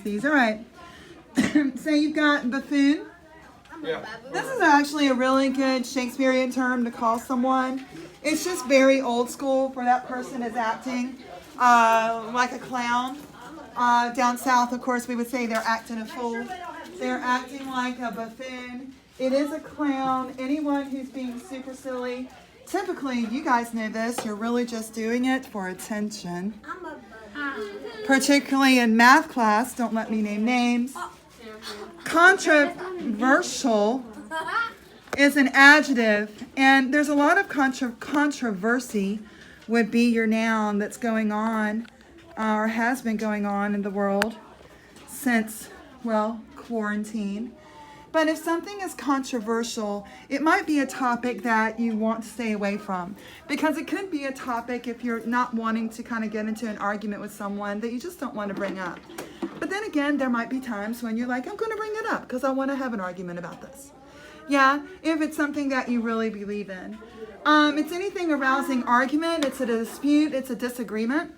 These are right. So you've got buffoon. Yeah. This is actually a really good Shakespearean term to call someone. It's just very old school for that person is acting like a clown. Down south, of course, we would say they're acting a fool. They're acting like a buffoon. It is a clown. Anyone who's being super silly. Typically, you guys know this, you're really just doing it for attention. Particularly in math class, don't let me name names. Controversial is an adjective, and there's a lot of controversy would be your noun that's going on or has been going on in the world since, well, quarantine. But if something is controversial, it might be a topic that you want to stay away from. Because it could be a topic if you're not wanting to kind of get into an argument with someone that you just don't want to bring up. But then again, there might be times when you're like, I'm going to bring it up because I want to have an argument about this. Yeah, if it's something that you really believe in. It's anything arousing argument, it's a dispute, it's a disagreement.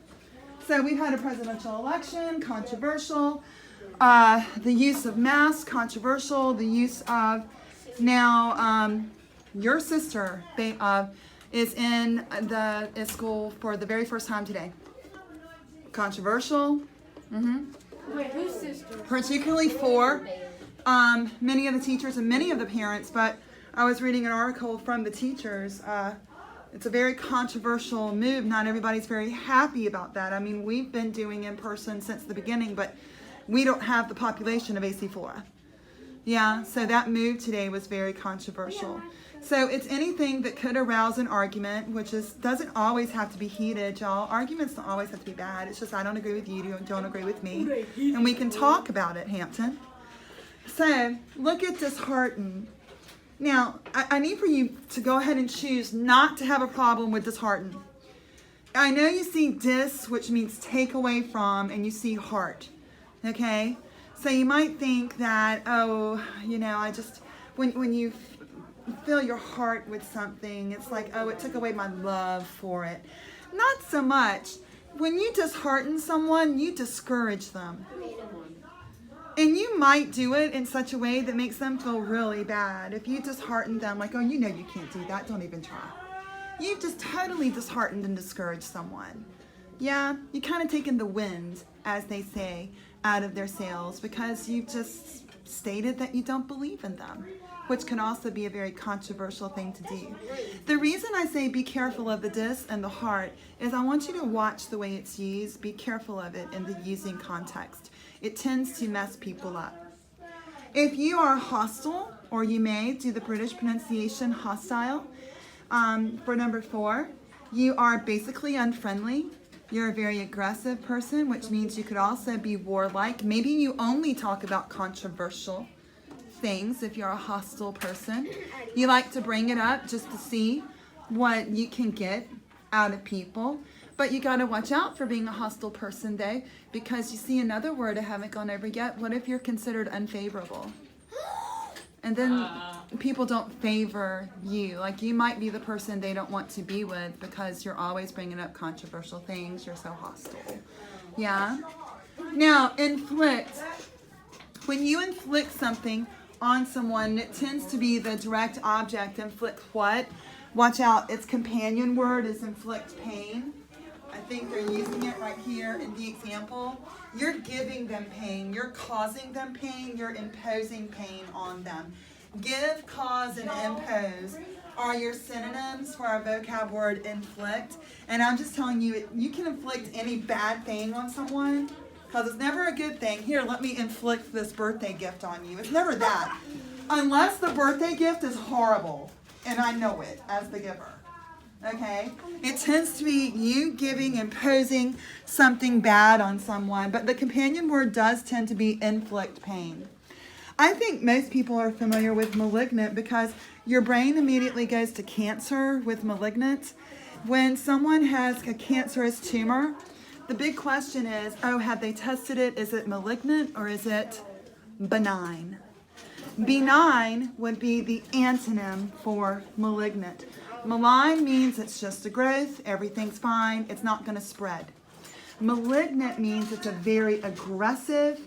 So we've had a presidential election, controversial. The use of masks, controversial. The use of now your sister is in school for the very first time today. Controversial. Wait, whose sister? Particularly for many of the teachers and many of the parents. But I was reading an article from the teachers. It's a very controversial move. Not everybody's very happy about that. I mean, we've been doing in person since the beginning, but we don't have the population of AC Flora. Yeah, so that move today was very controversial. So it's anything that could arouse an argument, which doesn't always have to be heated, y'all. Arguments don't always have to be bad. It's just I don't agree with you, you don't agree with me. And we can talk about it, Hampton. So look at dishearten. Now, I need for you to go ahead and choose not to have a problem with dishearten. I know you see dis, which means take away from, and you see heart. Okay, so you might think that, oh, you know, I just, when you fill your heart with something, it's like, oh, it took away my love for it. Not so much. When you dishearten someone, you discourage them. And you might do it in such a way that makes them feel really bad. If you dishearten them, like, oh, you know you can't do that, don't even try. You've just totally disheartened and discouraged someone. Yeah, you kind of taken the wind, as they say, out of their sails because you've just stated that you don't believe in them, which can also be a very controversial thing to do. The reason I say be careful of the dis and the heart is I want you to watch the way it's used. Be careful of it in the using context. It tends to mess people up. If you are hostile, or you may do the British pronunciation hostile, for number 4, you are basically unfriendly. You're a very aggressive person, which means you could also be warlike. Maybe you only talk about controversial things if you're a hostile person. You like to bring it up just to see what you can get out of people. But you got to watch out for being a hostile person, though, because you see another word I haven't gone over yet. What if you're considered unfavorable? And then people don't favor you. Like you might be the person they don't want to be with because you're always bringing up controversial things. You're so hostile. Yeah? Now, inflict. When you inflict something on someone, it tends to be the direct object. Inflict what? Watch out. Its companion word is inflict pain. I think they're using it right here in the example. You're giving them pain. You're causing them pain. You're imposing pain on them. Give, cause, and impose are your synonyms for our vocab word inflict. And I'm just telling you, you can inflict any bad thing on someone because it's never a good thing. Here, let me inflict this birthday gift on you. It's never that. Unless the birthday gift is horrible. And I know it as the giver. Okay? It tends to be you giving, imposing something bad on someone, but the companion word does tend to be inflict pain. I think most people are familiar with malignant because your brain immediately goes to cancer with malignant. When someone has a cancerous tumor, the big question is, oh, have they tested it? Is it malignant or is it benign? Benign would be the antonym for malignant. Malign means it's just a growth, everything's fine, it's not going to spread. Malignant means it's a very aggressive,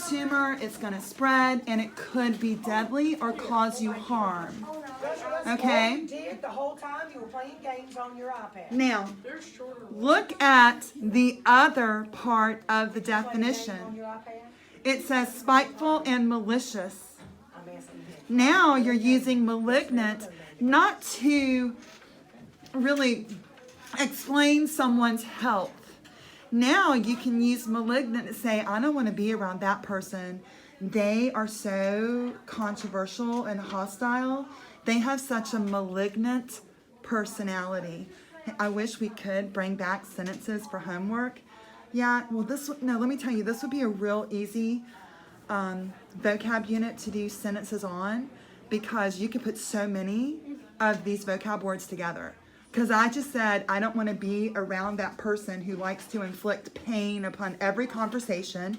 tumor. It's going to spread, and it could be deadly or cause you harm. Okay? You did the whole time you were playing games on your iPad. Now, look at the other part of the On definition. your iPad? It says spiteful and malicious. I'm asking you. Now you're using malignant not to really explain someone's health. Now you can use malignant to say, I don't want to be around that person. They are so controversial and hostile. They have such a malignant personality. I wish we could bring back sentences for homework. Yeah, well, let me tell you, this would be a real easy vocab unit to do sentences on, because you could put so many of these vocab words together. Because I just said, I don't want to be around that person who likes to inflict pain upon every conversation,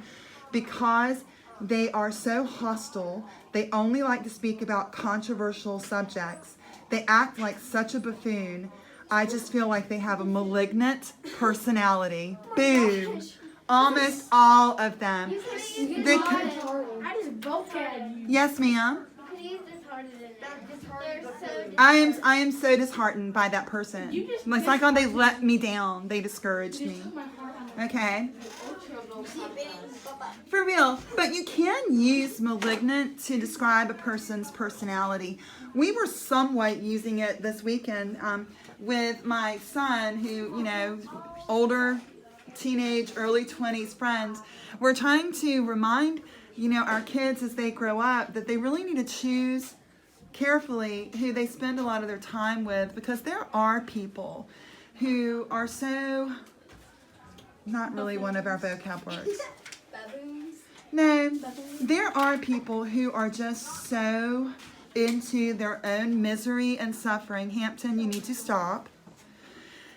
because they are so hostile. They only like to speak about controversial subjects. They act like such a buffoon. I just feel like they have a malignant personality. Boom. Almost all of them. They could, I just vocab you. yes, ma'am. Please disheartened in that. They're so I am so disheartened by that person. It's like, oh, they let me down. They discouraged me. Okay. For real. But you can use malignant to describe a person's personality. We were somewhat using it this weekend with my son, who, older, teenage, early 20s friends. We're trying to remind, our kids as they grow up that they really need to choose carefully who they spend a lot of their time with, because there are people who are so, not really one of our vocab words. baboons. No, there are people who are just so into their own misery and suffering. Hampton, you need to stop.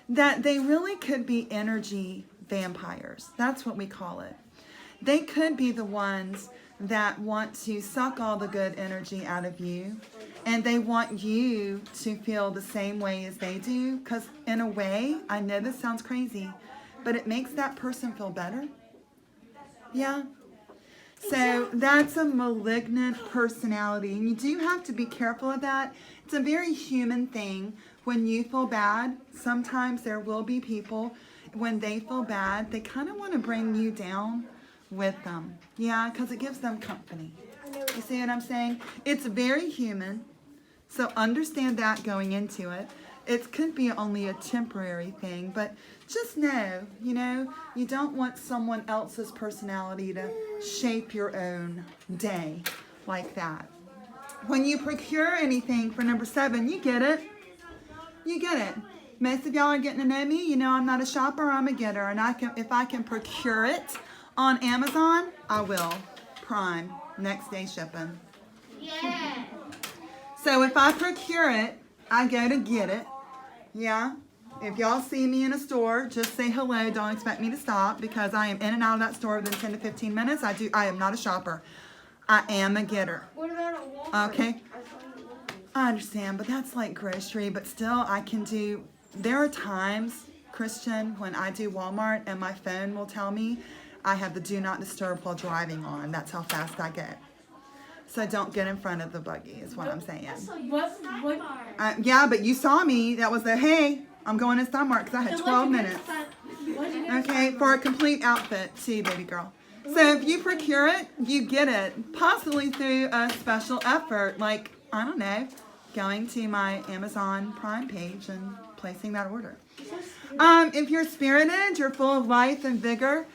That they really could be energy vampires. That's what we call it. They could be the ones that want to suck all the good energy out of you, and they want you to feel the same way as they do, because in a way, I know this sounds crazy, but it makes that person feel better. Yeah. So that's a malignant personality, and you do have to be careful of that. It's a very human thing. When you feel bad, sometimes there will be people, when they feel bad, they kind of want to bring you down with them. Yeah, because it gives them company. You see what I'm saying? It's very human, so understand that going into it. It could be only a temporary thing, but just know, you don't want someone else's personality to shape your own day like that. When you procure anything for number 7, you get it. You get it. Most of y'all are getting to know me. You know I'm not a shopper, I'm a getter. And if I can procure it on Amazon, I will. Prime, next day shipping. Yeah. So if I procure it, I go to get it. Yeah. If y'all see me in a store, just say hello. Don't expect me to stop, because I am in and out of that store within 10 to 15 minutes. I am not a shopper. I am a getter. What about a Walmart? Okay. I understand, but that's like grocery. But still, I can do. There are times, Christian, when I do Walmart and my phone will tell me I have the do not disturb while driving on. That's how fast I get. So don't get in front of the buggy, is what I'm saying. What? Yeah, but you saw me. That was hey, I'm going to Walmart because I had 12 minutes. Okay, for a complete outfit too, baby girl. So if you procure it, you get it, possibly through a special effort, like, I don't know, going to my Amazon Prime page and placing that order. If you're spirited, you're full of life and vigor,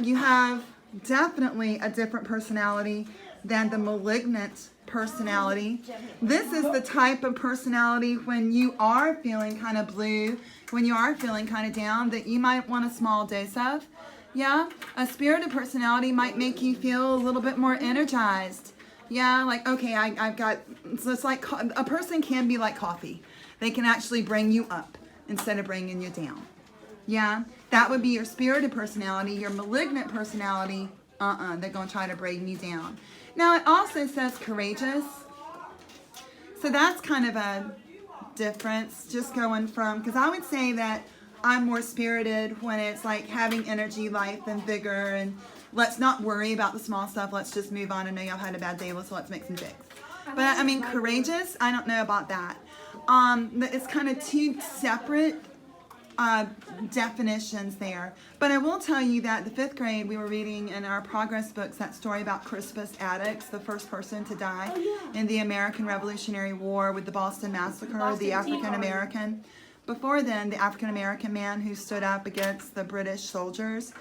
you have definitely a different personality than the malignant personality. This is the type of personality when you are feeling kind of blue, when you are feeling kind of down, that you might want a small dose of. Yeah, a spirited personality might make you feel a little bit more energized. Yeah, like, okay, I've got, so it's like a person can be like coffee. They can actually bring you up instead of bringing you down. Yeah, that would be your spirited personality. Your malignant personality, they're going to try to bring you down. Now, it also says courageous. So that's kind of a difference, just going from, because I would say that I'm more spirited when it's like having energy, life, and vigor, and let's not worry about the small stuff. Let's just move on. I know y'all had a bad day, so let's make some jokes. But I mean, courageous, I don't know about that. It's kind of two separate definitions there. But I will tell you that the 5th grade, we were reading in our progress books that story about Crispus Attucks, the first person to die in the American Revolutionary War with the Boston Massacre, the African American. Before then, the African American man who stood up against the British soldiers.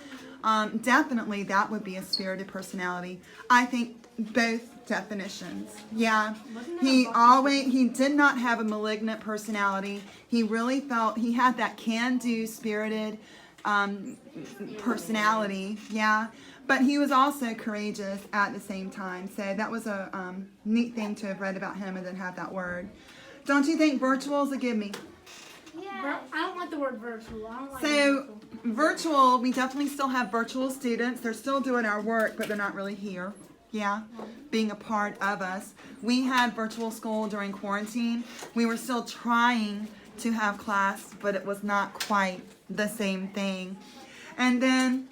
Definitely that would be a spirited personality. I think both definitions. Yeah. He did not have a malignant personality. He really felt he had that can-do spirited personality. Yeah. But he was also courageous at the same time. So that was a neat thing to have read about him and then have that word. Don't you think virtual is a give me? Yeah. I don't like the word virtual. I don't like So virtual, we definitely still have virtual students. They're still doing our work, but they're not really here. Yeah, being a part of us. We had virtual school during quarantine. We were still trying to have class, but it was not quite the same thing. And then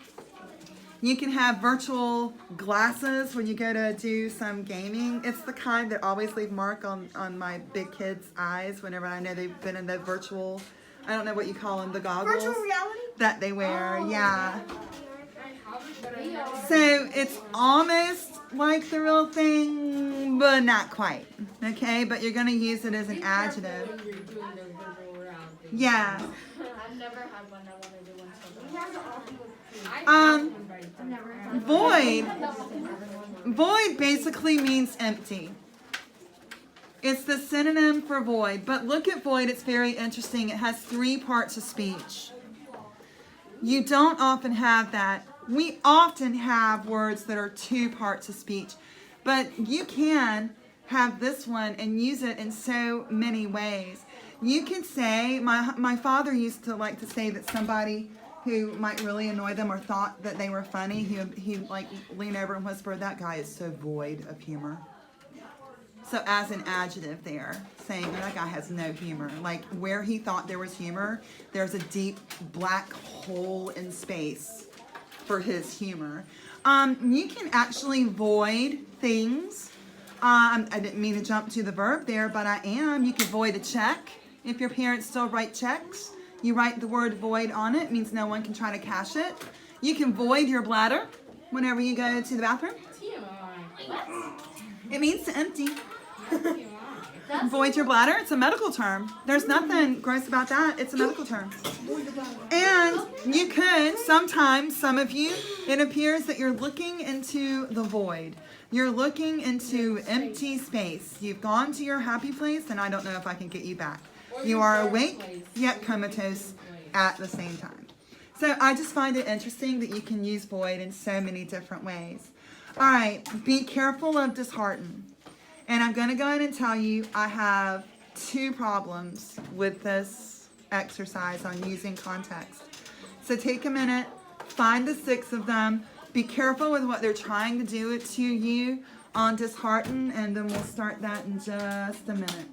you can have virtual glasses when you go to do some gaming. It's the kind that always leave mark on my big kids' eyes whenever I know they've been in the virtual, I don't know what you call them, the goggles Virtual reality? that they wear. Yeah. So it's almost like the real thing, but not quite. Okay, but you're going to use it as an adjective. Yeah. I've never had one. I want to do one. Void basically means empty. It's the synonym for void. But look at void, it's very interesting. It has 3 parts of speech. You don't often have that. We often have words that are 2 parts of speech. But you can have this one and use it in so many ways. You can say, my father used to like to say that somebody who might really annoy them or thought that they were funny, he'd like lean over and whisper, that guy is so void of humor. So as an adjective there, saying that guy has no humor. Like where he thought there was humor, there's a deep black hole in space for his humor. You can actually void things. I didn't mean to jump to the verb there, but I am. You can void a check. If your parents still write checks, you write the word void on it. It means no one can try to cash it. You can void your bladder whenever you go to the bathroom. It means to empty. Void your bladder. It's a medical term. There's nothing gross about that. It's a medical term. And you could, sometimes, some of you, it appears that you're looking into the void. You're looking into empty space. You've gone to your happy place, and I don't know if I can get you back. You are awake, yet comatose at the same time. So I just find it interesting that you can use void in so many different ways. All right, be careful of dishearten. And I'm going to go ahead and tell you I have 2 problems with this exercise on using context. So take a minute, find the 6 of them, be careful with what they're trying to do to you on dishearten, and then we'll start that in just a minute.